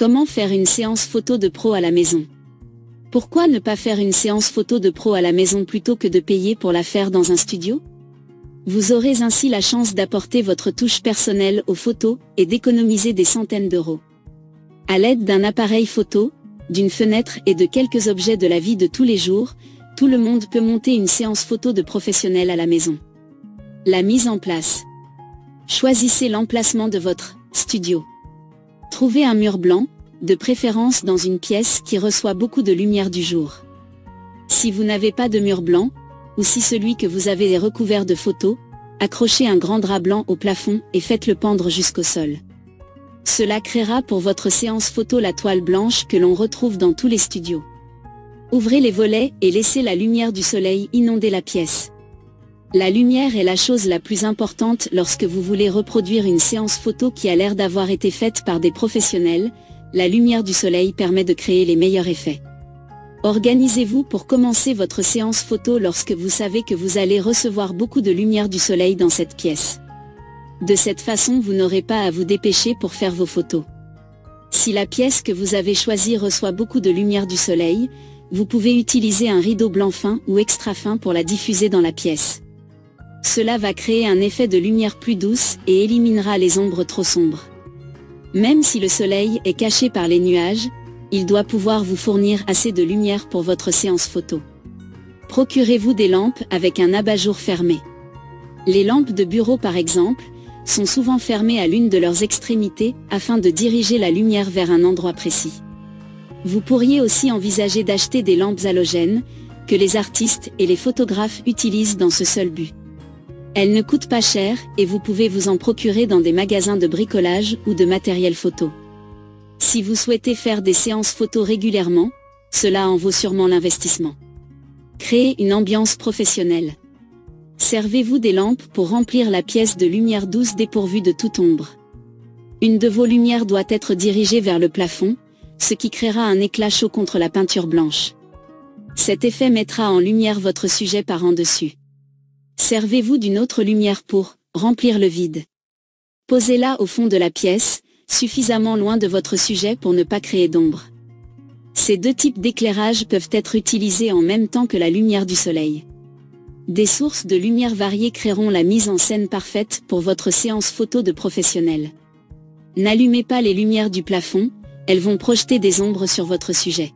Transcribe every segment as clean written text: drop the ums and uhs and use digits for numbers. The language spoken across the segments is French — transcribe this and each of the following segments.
Comment faire une séance photo de pro à la maison? Pourquoi ne pas faire une séance photo de pro à la maison plutôt que de payer pour la faire dans un studio? Vous aurez ainsi la chance d'apporter votre touche personnelle aux photos et d'économiser des centaines d'euros. À l'aide d'un appareil photo, d'une fenêtre et de quelques objets de la vie de tous les jours, tout le monde peut monter une séance photo de professionnel à la maison. La mise en place. Choisissez l'emplacement de votre studio. Trouvez un mur blanc, de préférence dans une pièce qui reçoit beaucoup de lumière du jour. Si vous n'avez pas de mur blanc, ou si celui que vous avez est recouvert de photos, accrochez un grand drap blanc au plafond et faites-le pendre jusqu'au sol. Cela créera pour votre séance photo la toile blanche que l'on retrouve dans tous les studios. Ouvrez les volets et laissez la lumière du soleil inonder la pièce. La lumière est la chose la plus importante lorsque vous voulez reproduire une séance photo qui a l'air d'avoir été faite par des professionnels. La lumière du soleil permet de créer les meilleurs effets. Organisez-vous pour commencer votre séance photo lorsque vous savez que vous allez recevoir beaucoup de lumière du soleil dans cette pièce. De cette façon, vous n'aurez pas à vous dépêcher pour faire vos photos. Si la pièce que vous avez choisie reçoit beaucoup de lumière du soleil, vous pouvez utiliser un rideau blanc fin ou extra fin pour la diffuser dans la pièce. Cela va créer un effet de lumière plus douce et éliminera les ombres trop sombres. Même si le soleil est caché par les nuages, il doit pouvoir vous fournir assez de lumière pour votre séance photo. Procurez-vous des lampes avec un abat-jour fermé. Les lampes de bureau par exemple, sont souvent fermées à l'une de leurs extrémités afin de diriger la lumière vers un endroit précis. Vous pourriez aussi envisager d'acheter des lampes halogènes, que les artistes et les photographes utilisent dans ce seul but. Elles ne coûtent pas cher et vous pouvez vous en procurer dans des magasins de bricolage ou de matériel photo. Si vous souhaitez faire des séances photo régulièrement, cela en vaut sûrement l'investissement. Créez une ambiance professionnelle. Servez-vous des lampes pour remplir la pièce de lumière douce dépourvue de toute ombre. Une de vos lumières doit être dirigée vers le plafond, ce qui créera un éclat chaud contre la peinture blanche. Cet effet mettra en lumière votre sujet par en dessus. Servez-vous d'une autre lumière pour remplir le vide. Posez-la au fond de la pièce, suffisamment loin de votre sujet pour ne pas créer d'ombre. Ces deux types d'éclairage peuvent être utilisés en même temps que la lumière du soleil. Des sources de lumière variées créeront la mise en scène parfaite pour votre séance photo de professionnel. N'allumez pas les lumières du plafond, elles vont projeter des ombres sur votre sujet.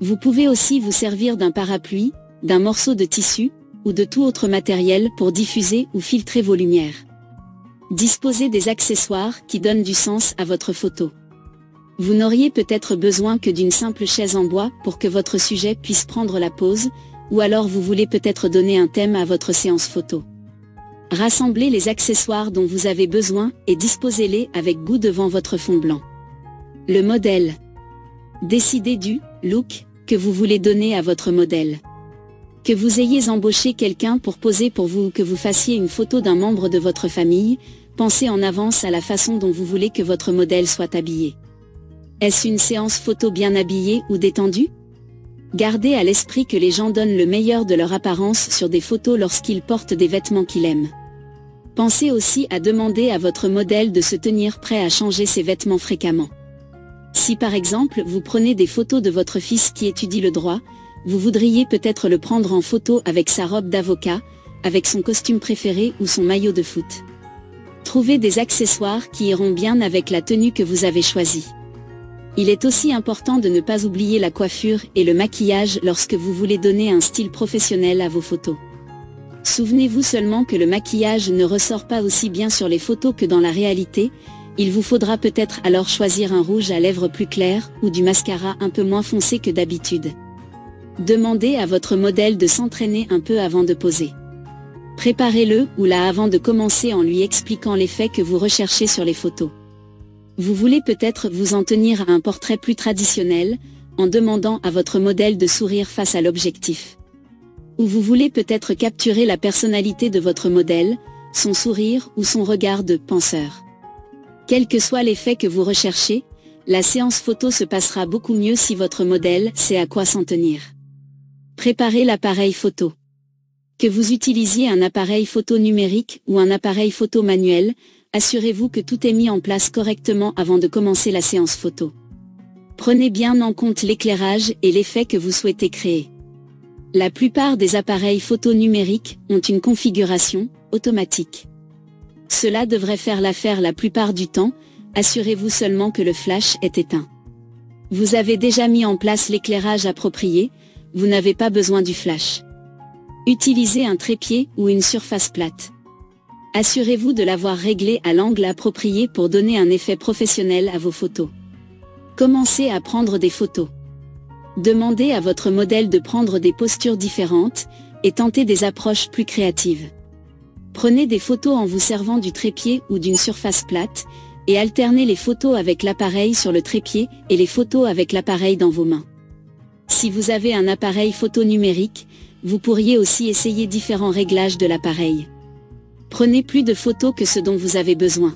Vous pouvez aussi vous servir d'un parapluie, d'un morceau de tissu, ou de tout autre matériel pour diffuser ou filtrer vos lumières. Disposez des accessoires qui donnent du sens à votre photo. Vous n'auriez peut-être besoin que d'une simple chaise en bois pour que votre sujet puisse prendre la pose, ou alors vous voulez peut-être donner un thème à votre séance photo. Rassemblez les accessoires dont vous avez besoin et disposez-les avec goût devant votre fond blanc. Le modèle. Décidez du look que vous voulez donner à votre modèle. Que vous ayez embauché quelqu'un pour poser pour vous ou que vous fassiez une photo d'un membre de votre famille, pensez en avance à la façon dont vous voulez que votre modèle soit habillé. Est-ce une séance photo bien habillée ou détendue? Gardez à l'esprit que les gens donnent le meilleur de leur apparence sur des photos lorsqu'ils portent des vêtements qu'ils aiment. Pensez aussi à demander à votre modèle de se tenir prêt à changer ses vêtements fréquemment. Si par exemple vous prenez des photos de votre fils qui étudie le droit, vous voudriez peut-être le prendre en photo avec sa robe d'avocat, avec son costume préféré ou son maillot de foot. Trouvez des accessoires qui iront bien avec la tenue que vous avez choisie. Il est aussi important de ne pas oublier la coiffure et le maquillage lorsque vous voulez donner un style professionnel à vos photos. Souvenez-vous seulement que le maquillage ne ressort pas aussi bien sur les photos que dans la réalité, il vous faudra peut-être alors choisir un rouge à lèvres plus clair ou du mascara un peu moins foncé que d'habitude. Demandez à votre modèle de s'entraîner un peu avant de poser. Préparez-le ou la avant de commencer en lui expliquant l'effet que vous recherchez sur les photos. Vous voulez peut-être vous en tenir à un portrait plus traditionnel, en demandant à votre modèle de sourire face à l'objectif. Ou vous voulez peut-être capturer la personnalité de votre modèle, son sourire ou son regard de penseur. Quel que soit l'effet que vous recherchez, la séance photo se passera beaucoup mieux si votre modèle sait à quoi s'en tenir. Préparez l'appareil photo. Que vous utilisiez un appareil photo numérique ou un appareil photo manuel, assurez-vous que tout est mis en place correctement avant de commencer la séance photo. Prenez bien en compte l'éclairage et l'effet que vous souhaitez créer. La plupart des appareils photo numériques ont une configuration automatique. Cela devrait faire l'affaire la plupart du temps, assurez-vous seulement que le flash est éteint. Vous avez déjà mis en place l'éclairage approprié, vous n'avez pas besoin du flash. Utilisez un trépied ou une surface plate. Assurez-vous de l'avoir réglé à l'angle approprié pour donner un effet professionnel à vos photos. Commencez à prendre des photos. Demandez à votre modèle de prendre des postures différentes, et tentez des approches plus créatives. Prenez des photos en vous servant du trépied ou d'une surface plate, et alternez les photos avec l'appareil sur le trépied et les photos avec l'appareil dans vos mains. Si vous avez un appareil photo numérique, vous pourriez aussi essayer différents réglages de l'appareil. Prenez plus de photos que ce dont vous avez besoin.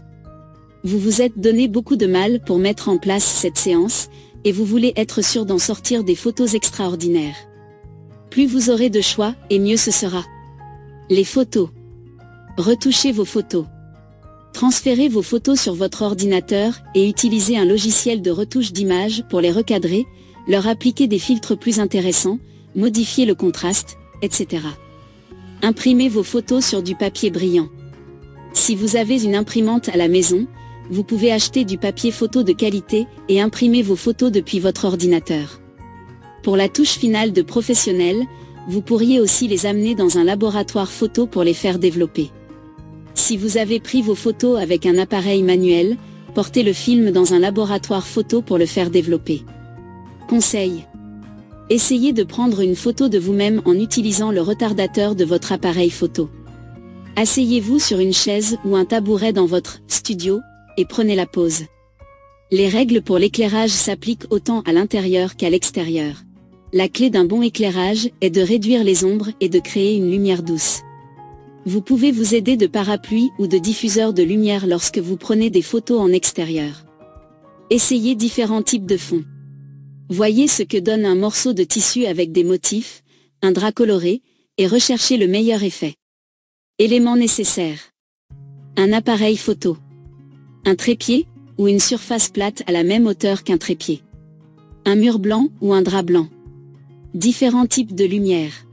Vous vous êtes donné beaucoup de mal pour mettre en place cette séance, et vous voulez être sûr d'en sortir des photos extraordinaires. Plus vous aurez de choix, et mieux ce sera. Les photos. Retouchez vos photos. Transférez vos photos sur votre ordinateur et utilisez un logiciel de retouche d'images pour les recadrer, leur appliquer des filtres plus intéressants, modifier le contraste, etc. Imprimez vos photos sur du papier brillant. Si vous avez une imprimante à la maison, vous pouvez acheter du papier photo de qualité et imprimer vos photos depuis votre ordinateur. Pour la touche finale de professionnel, vous pourriez aussi les amener dans un laboratoire photo pour les faire développer. Si vous avez pris vos photos avec un appareil manuel, portez le film dans un laboratoire photo pour le faire développer. Conseil. Essayez de prendre une photo de vous-même en utilisant le retardateur de votre appareil photo. Asseyez-vous sur une chaise ou un tabouret dans votre studio, et prenez la pose. Les règles pour l'éclairage s'appliquent autant à l'intérieur qu'à l'extérieur. La clé d'un bon éclairage est de réduire les ombres et de créer une lumière douce. Vous pouvez vous aider de parapluies ou de diffuseurs de lumière lorsque vous prenez des photos en extérieur. Essayez différents types de fonds. Voyez ce que donne un morceau de tissu avec des motifs, un drap coloré, et recherchez le meilleur effet. Éléments nécessaires. Un appareil photo. Un trépied, ou une surface plate à la même hauteur qu'un trépied. Un mur blanc ou un drap blanc. Différents types de lumière.